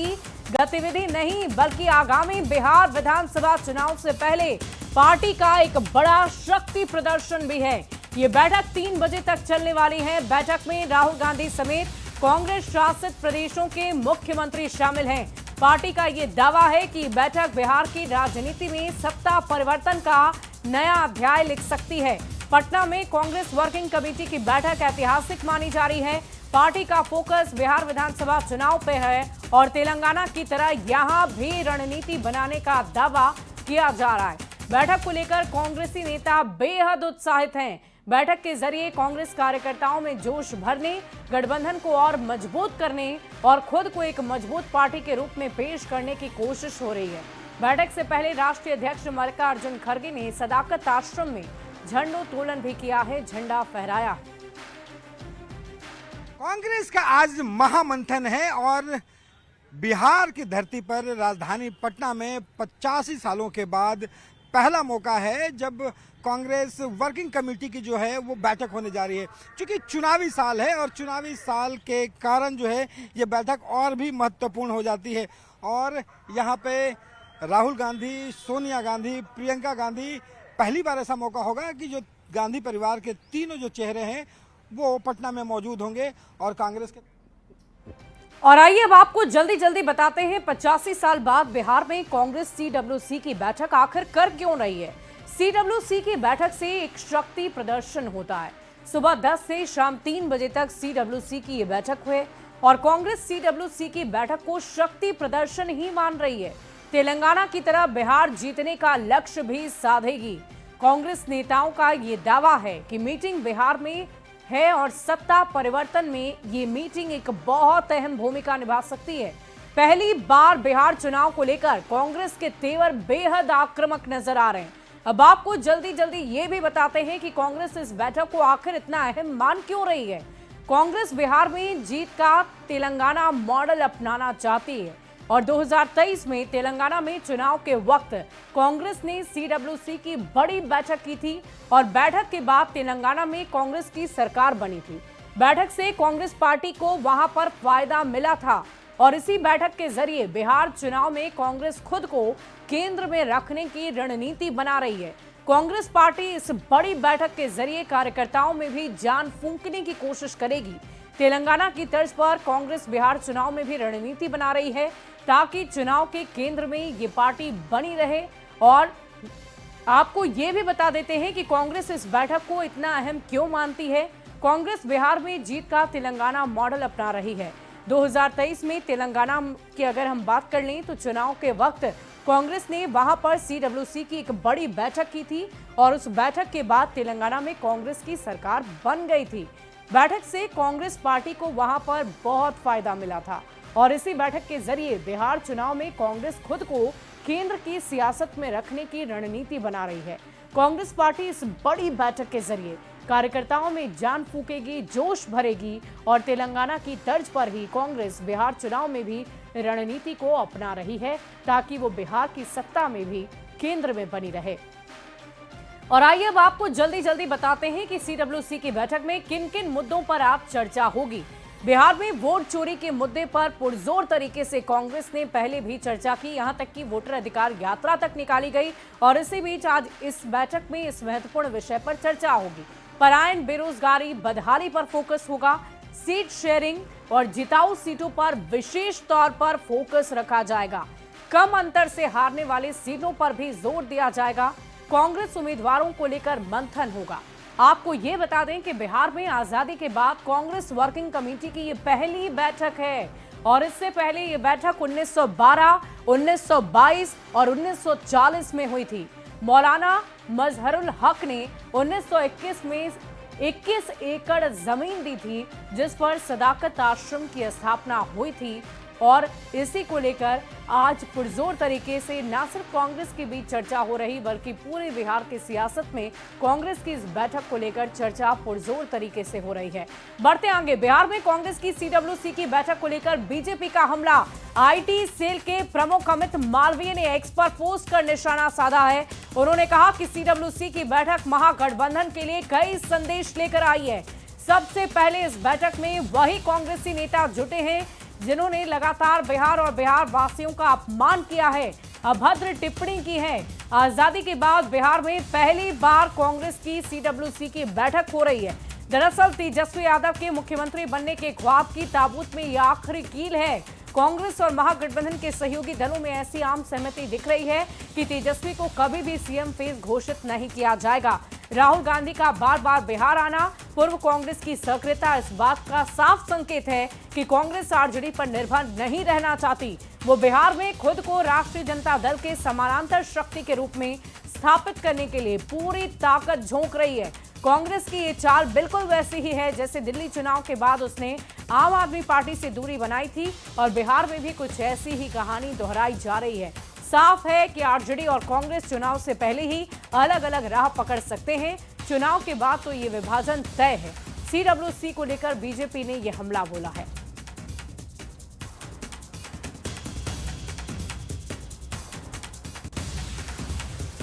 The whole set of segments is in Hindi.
की गतिविधि नहीं बल्कि आगामी बिहार विधानसभा चुनाव से पहले पार्टी का एक बड़ा शक्ति प्रदर्शन भी है। ये बैठक 3 बजे तक चलने वाली है। बैठक में राहुल गांधी समेत कांग्रेस शासित प्रदेशों के मुख्यमंत्री शामिल हैं। पार्टी का ये दावा है कि बैठक बिहार की राजनीति में सत्ता परिवर्तन का नया अध्याय लिख सकती है। पटना में कांग्रेस वर्किंग कमेटी की बैठक ऐतिहासिक मानी जा रही है। पार्टी का फोकस बिहार विधानसभा चुनाव पे है और तेलंगाना की तरह यहां भी रणनीति बनाने का दावा किया जा रहा है। बैठक को लेकर कांग्रेसी नेता बेहद उत्साहित हैं। बैठक के जरिए कांग्रेस कार्यकर्ताओं में जोश भरने, गठबंधन को और मजबूत करने और खुद को एक मजबूत पार्टी के रूप में पेश करने की कोशिश हो रही है। बैठक से पहले राष्ट्रीय अध्यक्ष मल्लिकार्जुन खड़गे ने सदाकत आश्रम में झंडोत्तोलन भी किया है, झंडा फहराया। कांग्रेस का आज महामंथन है और बिहार की धरती पर राजधानी पटना में 85 सालों के बाद पहला मौका है जब कांग्रेस वर्किंग कमेटी की जो है वो बैठक होने जा रही है। क्योंकि चुनावी साल है और चुनावी साल के कारण जो है ये बैठक और भी महत्वपूर्ण हो जाती है। और यहाँ पे राहुल गांधी, सोनिया गांधी, प्रियंका गांधी, पहली बार ऐसा मौका होगा कि जो गांधी परिवार के तीनों जो चेहरे हैं वो पटना में मौजूद होंगे और कांग्रेस के। और आइए अब आपको जल्दी जल्दी बताते हैं 85 साल बाद बिहार में कांग्रेस सीडब्ल्यूसी की बैठक आखिर कर क्यों रही है। सीडब्ल्यूसी की बैठक से एक शक्ति प्रदर्शन होता है। सुबह 10 से शाम 3 बजे तक सीडब्ल्यूसी की ये बैठक हुई और कांग्रेस सीडब्ल्यूसी की बैठक को शक्ति प्रदर्शन ही मान रही है। तेलंगाना की तरह बिहार जीतने का लक्ष्य भी साधेगी। कांग्रेस नेताओं का ये दावा है कि मीटिंग बिहार में है और सत्ता परिवर्तन में ये मीटिंग एक बहुत अहम भूमिका निभा सकती है। पहली बार बिहार चुनाव को लेकर कांग्रेस के तेवर बेहद आक्रामक नजर आ रहे हैं। अब आपको जल्दी जल्दी ये भी बताते हैं कि कांग्रेस इस बैठक को आखिर इतना अहम मान क्यों रही है। कांग्रेस बिहार में जीत का तेलंगाना मॉडल अपनाना चाहती है और 2023 में तेलंगाना में चुनाव के वक्त कांग्रेस ने सीडब्ल्यूसी की बड़ी बैठक की थी और बैठक के बाद तेलंगाना में कांग्रेस की सरकार बनी थी। बैठक से कांग्रेस पार्टी को वहां पर फायदा मिला था और इसी बैठक के जरिए बिहार चुनाव में कांग्रेस खुद को केंद्र में रखने की रणनीति बना रही है। कांग्रेस पार्टी इस बड़ी बैठक के जरिए कार्यकर्ताओं में भी जान फूंकने की कोशिश करेगी। तेलंगाना की तर्ज पर कांग्रेस बिहार चुनाव में भी रणनीति बना रही है ताकि चुनाव के केंद्र में ये पार्टी बनी रहे। और आपको ये भी बता देते हैं कि कांग्रेस इस बैठक को इतना अहम क्यों मानती है। कांग्रेस बिहार में जीत का तेलंगाना मॉडल अपना रही है। 2023 में तेलंगाना की अगर हम बात कर लें तो चुनाव के वक्त कांग्रेस ने वहां पर सीडब्ल्यूसी की एक बड़ी बैठक की थी और उस बैठक के बाद तेलंगाना में कांग्रेस की सरकार बन गई थी। बैठक से कांग्रेस पार्टी को वहां पर बहुत फायदा मिला था और इसी बैठक के जरिए बिहार चुनाव में कांग्रेस खुद को केंद्र की सियासत में रखने की रणनीति बना रही है। कांग्रेस पार्टी इस बड़ी बैठक के जरिए कार्यकर्ताओं में जान फूकेगी, जोश भरेगी और तेलंगाना की तर्ज पर ही कांग्रेस बिहार चुनाव में भी रणनीति को अपना रही है ताकि वो बिहार की सत्ता में भी केंद्र में बनी रहे। और आइए अब आपको जल्दी जल्दी बताते हैं कि सीडब्ल्यूसी की बैठक में किन किन मुद्दों पर आज चर्चा होगी। बिहार में वोट चोरी के मुद्दे पर पुरजोर तरीके से कांग्रेस ने पहले भी चर्चा की, यहां तक कि वोटर अधिकार यात्रा तक निकाली गई और इसी बीच आज इस बैठक में इस महत्वपूर्ण विषय पर चर्चा होगी। पलायन, बेरोजगारी, बदहाली पर फोकस होगा। सीट शेयरिंग और जिताऊ सीटों पर विशेष तौर पर फोकस रखा जाएगा। कम अंतर से हारने वाली सीटों पर भी जोर दिया जाएगा। कांग्रेस उम्मीदवारों को लेकर मंथन होगा। आपको ये बता दें कि बिहार में आजादी के बाद कांग्रेस वर्किंग कमेटी की ये पहली बैठक है और इससे पहले ये बैठक 1912, 1922 और 1940 में हुई थी। मौलाना मजहरुल हक ने 1921 में 21 एकड़ जमीन दी थी जिस पर सदाकत आश्रम की स्थापना हुई थी और इसी को लेकर आज पुरजोर तरीके से न सिर्फ कांग्रेस के बीच चर्चा हो रही बल्कि पूरे बिहार की सियासत में कांग्रेस की इस बैठक को लेकर चर्चा पुरजोर तरीके से हो रही है। बढ़ते आगे, बिहार में कांग्रेस की सीडब्ल्यूसी की बैठक को लेकर बीजेपी का हमला। आईटी सेल के प्रमुख अमित मालवीय ने एक्स पर पोस्ट कर निशाना साधा है। उन्होंने कहा कि सीडब्ल्यूसी की बैठक महागठबंधन के लिए कई संदेश लेकर आई है। सबसे पहले इस बैठक में वही कांग्रेसी नेता जुटे हैं जिन्होंने लगातार बिहार और बिहार वासियों का अपमान किया है, अभद्र टिप्पणी की है। आजादी के बाद बिहार में पहली बार कांग्रेस की सीडब्ल्यूसी की बैठक हो रही है। दरअसल तेजस्वी यादव के मुख्यमंत्री बनने के ख्वाब की ताबूत में यह आखिरी कील है। कांग्रेस और महागठबंधन के सहयोगी दलों में ऐसी आम सहमति दिख रही है कि तेजस्वी को कभी भी सीएम फेस घोषित नहीं किया जाएगा। राहुल गांधी का बार बार बिहार आना पूर्व कांग्रेस की सक्रियता इस बात का साफ संकेत है कि कांग्रेस आरजेडी पर निर्भर नहीं रहना चाहती। वो बिहार में खुद को राष्ट्रीय जनता दल के समानांतर शक्ति के रूप में स्थापित करने के लिए पूरी ताकत झोंक रही है। कांग्रेस की ये चाल बिल्कुल वैसी ही है जैसे दिल्ली चुनाव के बाद उसने आम आदमी पार्टी से दूरी बनाई थी, और बिहार में भी कुछ ऐसी ही कहानी दोहराई जा रही है। साफ है कि आरजेडी और कांग्रेस चुनाव से पहले ही अलग अलग राह पकड़ सकते हैं। चुनाव के बाद तो ये विभाजन तय है। सीडब्ल्यूसी को लेकर बीजेपी ने यह हमला बोला है।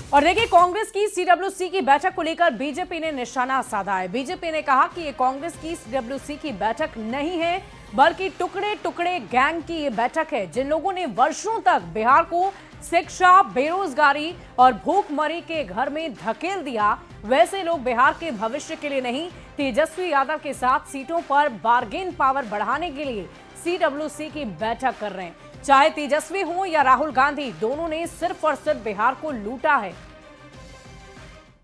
और देखिए, कांग्रेस की सीडब्ल्यूसी की बैठक को लेकर बीजेपी ने निशाना साधा है। बीजेपी ने कहा कि ये कांग्रेस की सीडब्ल्यूसी की बैठक नहीं है, बल्कि टुकड़े टुकड़े गैंग की ये बैठक है। जिन लोगों ने वर्षों तक बिहार को शिक्षा, बेरोजगारी और भूखमरी के घर में धकेल दिया, वैसे लोग बिहार के भविष्य के लिए नहीं, तेजस्वी यादव के साथ सीटों पर बार्गेन पावर बढ़ाने के लिए सीडब्ल्यूसी की बैठक कर रहे हैं। चाहे तेजस्वी हो या राहुल गांधी, दोनों ने सिर्फ और सिर्फ बिहार को लूटा है।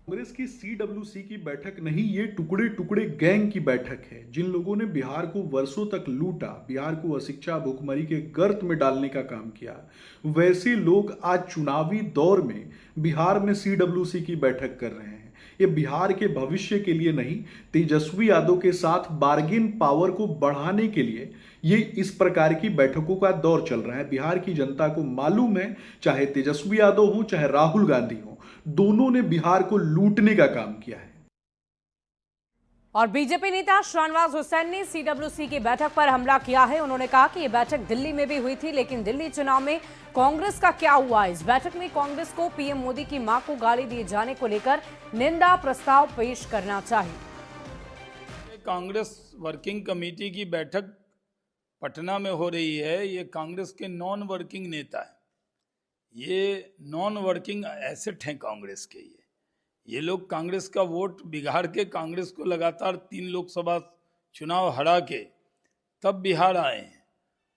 कांग्रेस की सीडब्ल्यूसी की बैठक नहीं, ये टुकड़े टुकड़े गैंग की बैठक है। जिन लोगों ने बिहार को वर्षों तक लूटा, बिहार को अशिक्षा, भूखमरी के गर्त में डालने का काम किया, वैसे लोग आज चुनावी दौर में बिहार में सीडब्ल्यूसी की बैठक कर रहे हैं। ये बिहार के भविष्य के लिए नहीं, तेजस्वी यादव के साथ बार्गेन पावर को बढ़ाने के लिए ये इस प्रकार की बैठकों का दौर चल रहा है। बिहार की जनता को मालूम है, चाहे तेजस्वी यादव हो चाहे राहुल गांधी हो, दोनों ने बिहार को लूटने का काम किया है। और बीजेपी नेता शाहनवाज हुसैन ने सीडब्ल्यूसी की बैठक पर हमला किया है। उन्होंने कहा कि यह बैठक दिल्ली में भी हुई थी, लेकिन दिल्ली चुनाव में कांग्रेस का क्या हुआ। इस बैठक में कांग्रेस को पीएम मोदी की मां को गाली दिए जाने को लेकर निंदा प्रस्ताव पेश करना चाहिए। कांग्रेस वर्किंग कमेटी की बैठक पटना में हो रही है। ये कांग्रेस के नॉन वर्किंग नेता है, ये नॉन वर्किंग एसेट हैं कांग्रेस के। ये लोग कांग्रेस का वोट बिगाड़ के कांग्रेस को लगातार 3 लोकसभा चुनाव हरा के तब बिहार आए हैं।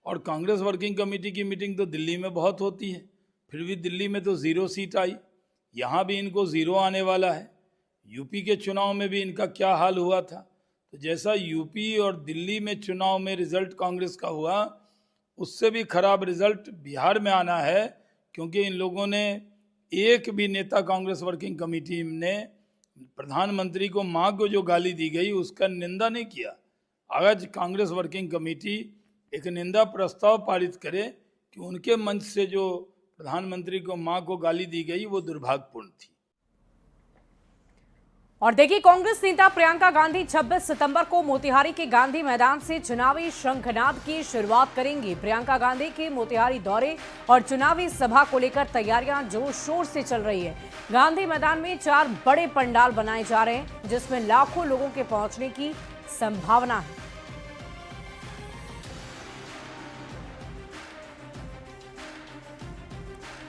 और कांग्रेस वर्किंग कमेटी की मीटिंग तो दिल्ली में बहुत होती है, फिर भी दिल्ली में तो 0 सीट आई, यहाँ भी इनको 0 आने वाला है। यूपी के चुनाव में भी इनका क्या हाल हुआ था। तो जैसा यूपी और दिल्ली में चुनाव में रिजल्ट कांग्रेस का हुआ, उससे भी खराब रिजल्ट बिहार में आना है, क्योंकि इन लोगों ने एक भी नेता कांग्रेस वर्किंग कमेटी ने प्रधानमंत्री को मां को जो गाली दी गई उसका निंदा नहीं किया। आज कांग्रेस वर्किंग कमेटी एक निंदा प्रस्ताव पारित करे कि उनके मंच से जो प्रधानमंत्री को मां को गाली दी गई वो दुर्भाग्यपूर्ण थी। और देखिए, कांग्रेस नेता प्रियंका गांधी 26 सितंबर को मोतिहारी के गांधी मैदान से चुनावी शंखनाद की शुरुआत करेंगी। प्रियंका गांधी के मोतिहारी दौरे और चुनावी सभा को लेकर तैयारियां जोर शोर से चल रही है। गांधी मैदान में 4 बड़े पंडाल बनाए जा रहे हैं, जिसमें लाखों लोगों के पहुंचने की संभावना है।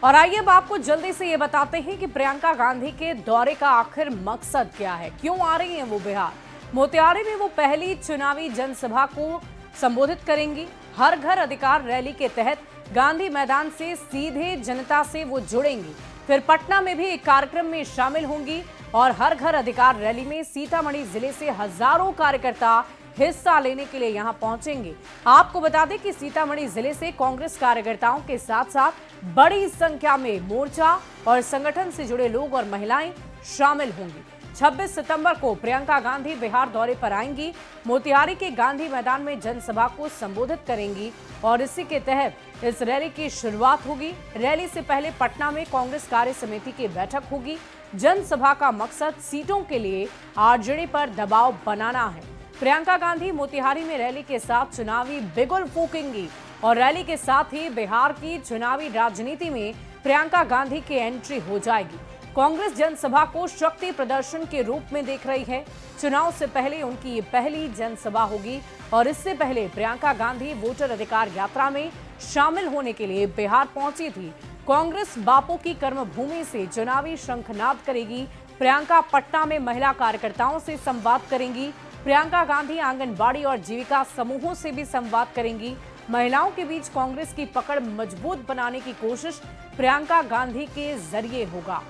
और आइए अब आपको जल्दी से ये बताते हैं कि प्रियंका गांधी के दौरे का आखिर मकसद क्या है, क्यों आ रही हैं वो बिहार। मोतिहारी में वो पहली चुनावी जनसभा को संबोधित करेंगी। हर घर अधिकार रैली के तहत गांधी मैदान से सीधे जनता से वो जुड़ेंगी। फिर पटना में भी एक कार्यक्रम में शामिल होंगी और हर घर अधिकार रैली में सीतामढ़ी जिले से हजारों कार्यकर्ता हिस्सा लेने के लिए यहां पहुंचेंगे। आपको बता दें कि सीतामढ़ी जिले से कांग्रेस कार्यकर्ताओं के साथ साथ बड़ी संख्या में मोर्चा और संगठन से जुड़े लोग और महिलाएं शामिल होंगी। 26 सितंबर को प्रियंका गांधी बिहार दौरे पर आएंगी। मोतिहारी के गांधी मैदान में जनसभा को संबोधित करेंगी और इसी के तहत इस रैली की शुरुआत होगी। रैली से पहले पटना में कांग्रेस कार्य समिति की बैठक होगी। जनसभा का मकसद सीटों के लिए आरजेडी पर दबाव बनाना है। प्रियंका गांधी मोतिहारी में रैली के साथ चुनावी बिगुल फूकेंगी और रैली के साथ ही बिहार की चुनावी राजनीति में प्रियंका गांधी की एंट्री हो जाएगी। कांग्रेस जनसभा को शक्ति प्रदर्शन के रूप में देख रही है। चुनाव से पहले उनकी ये पहली जनसभा होगी और इससे पहले प्रियंका गांधी वोटर अधिकार यात्रा में शामिल होने के लिए बिहार पहुंची थी। कांग्रेस बापू की कर्मभूमि से चुनावी शंखनाद करेगी। प्रियंका पटना में महिला कार्यकर्ताओं से संवाद करेंगी। प्रियंका गांधी आंगनबाड़ी और जीविका समूहों से भी संवाद करेंगी। महिलाओं के बीच कांग्रेस की पकड़ मजबूत बनाने की कोशिश प्रियंका गांधी के जरिए होगा।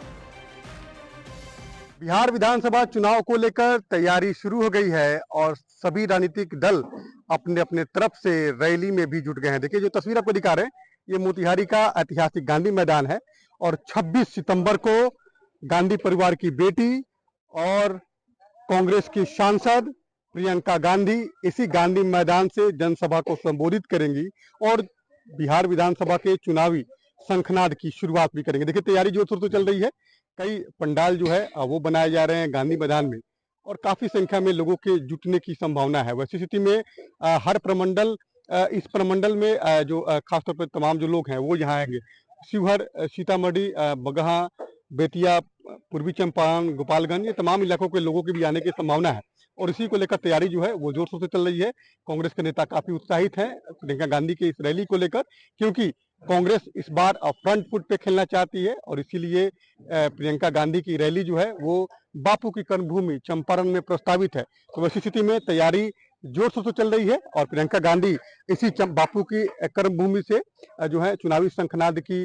बिहार विधानसभा चुनाव को लेकर तैयारी शुरू हो गई है और सभी राजनीतिक दल अपने अपने तरफ से रैली में भी जुट गए हैं। देखिए, जो तस्वीर आपको दिखा रहे हैं, ये मोतिहारी का ऐतिहासिक गांधी मैदान है और 26 सितंबर को गांधी परिवार की बेटी और कांग्रेस की सांसद प्रियंका गांधी इसी गांधी मैदान से जनसभा को संबोधित करेंगी और बिहार विधानसभा के चुनावी शंखनाद की शुरुआत भी करेंगे। देखिए, तैयारी जोर शोर से चल रही है। कई पंडाल जो है वो बनाए जा रहे हैं गांधी मैदान में और काफी संख्या में लोगों के जुटने की संभावना है। वैसी स्थिति में हर प्रमंडल इस प्रमंडल में जो खासतौर पर तमाम जो लोग हैं वो यहाँ आएंगे। शिवहर, सीतामढ़ी, बगहा, बेतिया, पूर्वी चंपारण, गोपालगंज, ये तमाम इलाकों के लोगों की भी आने की संभावना है और इसी को लेकर तैयारी जो है वो जोर शोर से चल रही है। कांग्रेस के नेता काफी उत्साहित हैं प्रियंका गांधी के इस रैली को लेकर, क्योंकि कांग्रेस इस बार फ्रंट फुट पे खेलना चाहती है और इसीलिए प्रियंका गांधी की रैली जो है वो बापू की कर्मभूमि चंपारण में प्रस्तावित है। तो वैसी स्थिति में तैयारी जोर शोर से चल रही है और प्रियंका गांधी इसी बापू की कर्मभूमि से जो है चुनावी शंखनाद की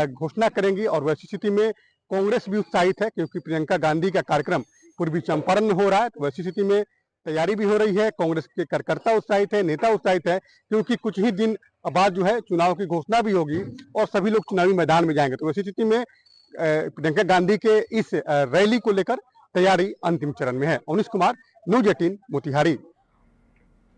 घोषणा करेंगी और वैसी स्थिति में कांग्रेस भी उत्साहित है क्योंकि प्रियंका गांधी का कार्यक्रम पूर्वी चंपारण में हो रहा है। तो वैसी स्थिति में तैयारी भी हो रही है। कांग्रेस के कार्यकर्ता उत्साहित है, नेता उत्साहित है, क्योंकि कुछ ही दिन बाद जो है चुनाव की घोषणा भी होगी और सभी लोग चुनावी मैदान में जाएंगे। तो वैसी स्थिति में प्रियंका गांधी के इस रैली को लेकर तैयारी अंतिम चरण में है। अवनीश कुमार, न्यूज 18 मोतिहारी।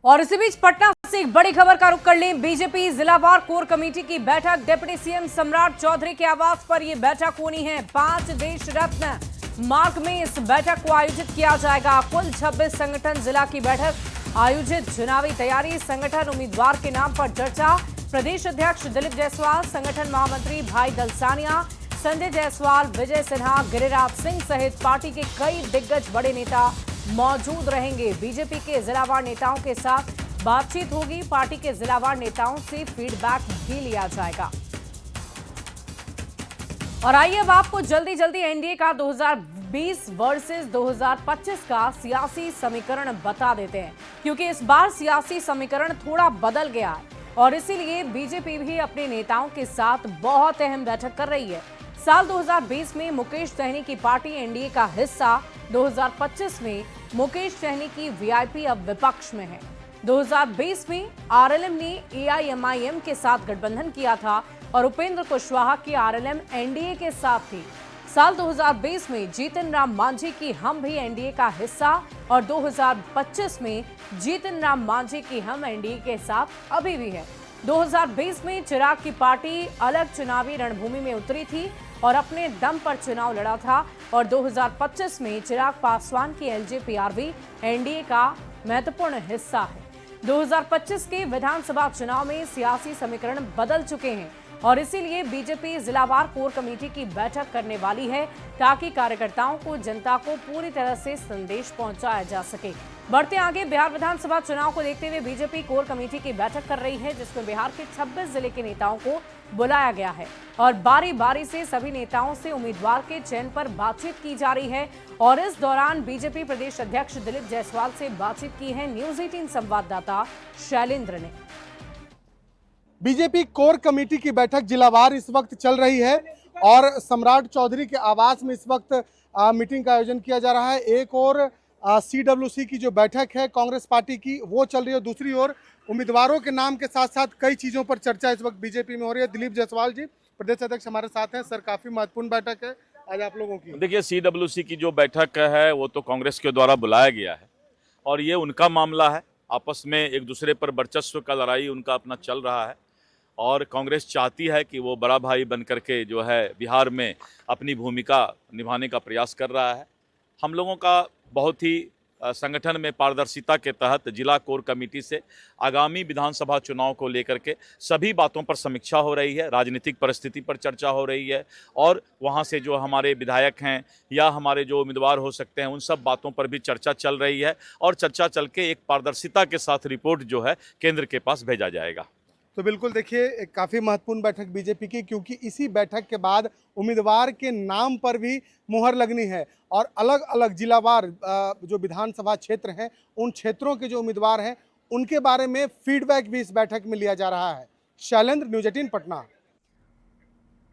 और इसी बीच पटना से एक बड़ी खबर का रुख कर लें। बीजेपी जिलावार कोर कमेटी की बैठक, डिप्टी सीएम सम्राट चौधरी के आवास पर यह बैठक होनी है। 5 देश रत्न मार्ग में इस बैठक को आयोजित किया जाएगा। कुल 26 संगठन जिला की बैठक आयोजित। चुनावी तैयारी, संगठन उम्मीदवार के नाम पर चर्चा। प्रदेश अध्यक्ष दिलीप जायसवाल, संगठन महामंत्री भाई दलसानिया, संजय जायसवाल, विजय सिन्हा, गिरिराज सिंह सहित पार्टी के कई दिग्गज बड़े नेता मौजूद रहेंगे। बीजेपी के जिलावार नेताओं के साथ बातचीत होगी। पार्टी के जिलावार नेताओं से फीडबैक भी लिया जाएगा। और आइए अब आपको जल्दी जल्दी एनडीए का 2020 वर्सेस 2025 का सियासी समीकरण बता देते हैं, क्योंकि इस बार सियासी समीकरण थोड़ा बदल गया है और इसीलिए बीजेपी भी अपने नेताओं के साथ बहुत अहम बैठक कर रही है। साल 2020 में मुकेश सहनी की पार्टी एनडीए का हिस्सा, 2025 में मुकेश सहनी की वीआईपी अब विपक्ष में है। 2020 में आरएलएम ने एआईएमआईएम के साथ गठबंधन किया था और उपेंद्र कुशवाहा की आरएलएम एनडीए के साथ थी। साल 2020 में जीतन राम मांझी की हम भी एनडीए का हिस्सा और 2025 में जीतन राम मांझी की हम एनडीए के साथ अभी भी है। 2020 में चिराग की पार्टी अलग चुनावी रणभूमि में उतरी थी और अपने दम पर चुनाव लड़ा था और 2025 में चिराग पासवान की एलजेपीआरवी एनडीए का महत्वपूर्ण हिस्सा है। 2025 के विधानसभा चुनाव में सियासी समीकरण बदल चुके हैं और इसीलिए बीजेपी जिलावार कोर कमेटी की बैठक करने वाली है ताकि कार्यकर्ताओं को, जनता को पूरी तरह से संदेश पहुंचाया जा सके। बढ़ते आगे, बिहार विधानसभा चुनाव को देखते हुए बीजेपी कोर कमेटी की बैठक कर रही है, जिसमें बिहार के 26 जिले के नेताओं को बुलाया गया है और बारी बारी से सभी नेताओं से उम्मीदवार के चयन पर बातचीत की जा रही है। और इस दौरान बीजेपी प्रदेश अध्यक्ष दिलीप जायसवाल से बातचीत की है न्यूज 18 संवाददाता शैलेंद्र ने। बीजेपी कोर कमेटी की बैठक जिलावार इस वक्त चल रही है और सम्राट चौधरी के आवास में इस वक्त मीटिंग का आयोजन किया जा रहा है। एक और सीडब्ल्यूसी की जो बैठक है कांग्रेस पार्टी की वो चल रही है, दूसरी ओर उम्मीदवारों के नाम के साथ साथ कई चीज़ों पर चर्चा इस वक्त बीजेपी में हो रही है। दिलीप जायसवाल जी, प्रदेश अध्यक्ष हमारे साथ हैं। सर, काफ़ी महत्वपूर्ण बैठक है आज आप लोगों की। देखिए, सीडब्ल्यूसी की जो बैठक है वो तो कांग्रेस के द्वारा बुलाया गया है और ये उनका मामला है। आपस में एक दूसरे पर वर्चस्व का लड़ाई उनका अपना चल रहा है और कांग्रेस चाहती है कि वो बड़ा भाई बन करके जो है बिहार में अपनी भूमिका निभाने का प्रयास कर रहा है। हम लोगों का बहुत ही संगठन में पारदर्शिता के तहत जिला कोर कमेटी से आगामी विधानसभा चुनाव को लेकर के सभी बातों पर समीक्षा हो रही है, राजनीतिक परिस्थिति पर चर्चा हो रही है और वहां से जो हमारे विधायक हैं या हमारे जो उम्मीदवार हो सकते हैं उन सब बातों पर भी चर्चा चल रही है और चर्चा चल के एक पारदर्शिता के साथ रिपोर्ट जो है केंद्र के पास भेजा जाएगा। तो बिल्कुल देखिए एक काफ़ी महत्वपूर्ण बैठक बीजेपी की, क्योंकि इसी बैठक के बाद उम्मीदवार के नाम पर भी मुहर लगनी है और अलग अलग जिलावार जो विधानसभा क्षेत्र हैं उन क्षेत्रों के जो उम्मीदवार हैं उनके बारे में फीडबैक भी इस बैठक में लिया जा रहा है। शैलेंद्र, न्यूज़ 18 पटना।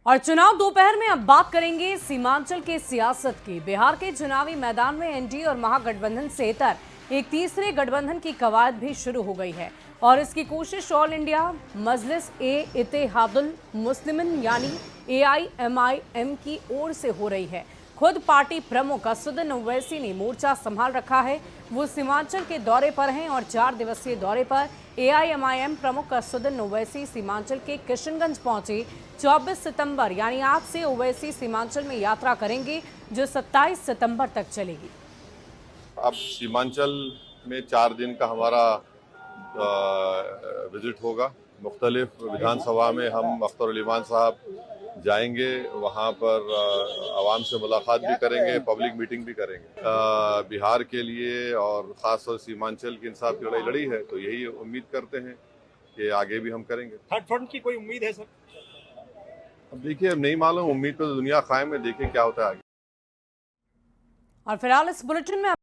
और चुनाव दोपहर में अब बात करेंगे सीमांचल के सियासत की। बिहार के चुनावी मैदान में एनडीए और महागठबंधन से इतर एक तीसरे गठबंधन की कवायद भी शुरू हो गई है और इसकी कोशिश ऑल इंडिया मजलिस ए इत्तेहादुल मुस्लिमीन यानी AIMIM की ओर से हो रही है। खुद पार्टी प्रमुख असदुद्दीन ओवैसी ने मोर्चा संभाल रखा है। वो सीमांचल के दौरे पर हैं और 4 दिवसीय दौरे पर AIMIM प्रमुख असदुद्दीन ओवैसी सीमांचल के किशनगंज पहुंचे। 24 सितंबर यानी आज से ओवैसी सीमांचल में यात्रा करेंगे जो 27 सितंबर तक चलेगी। अब सीमांचल में 4 दिन का हमारा विजिट होगा। मुख्तलिफ विधानसभा में हम अख्तर अली खान साहब जाएंगे, वहाँ पर आवाम से मुलाकात भी करेंगे, पब्लिक मीटिंग भी करेंगे। बिहार के लिए और ख़ासतौर सीमांचल की इंसाफ की लड़ाई लड़ी है तो यही उम्मीद करते हैं कि आगे भी हम करेंगे। थर्ड फ्रंट की कोई उम्मीद है सर? अब देखिए, अब नहीं मालूम, उम्मीद तो दुनिया कायम है, देखिए क्या होता है आगे। और फिलहाल इस बुलेटिन में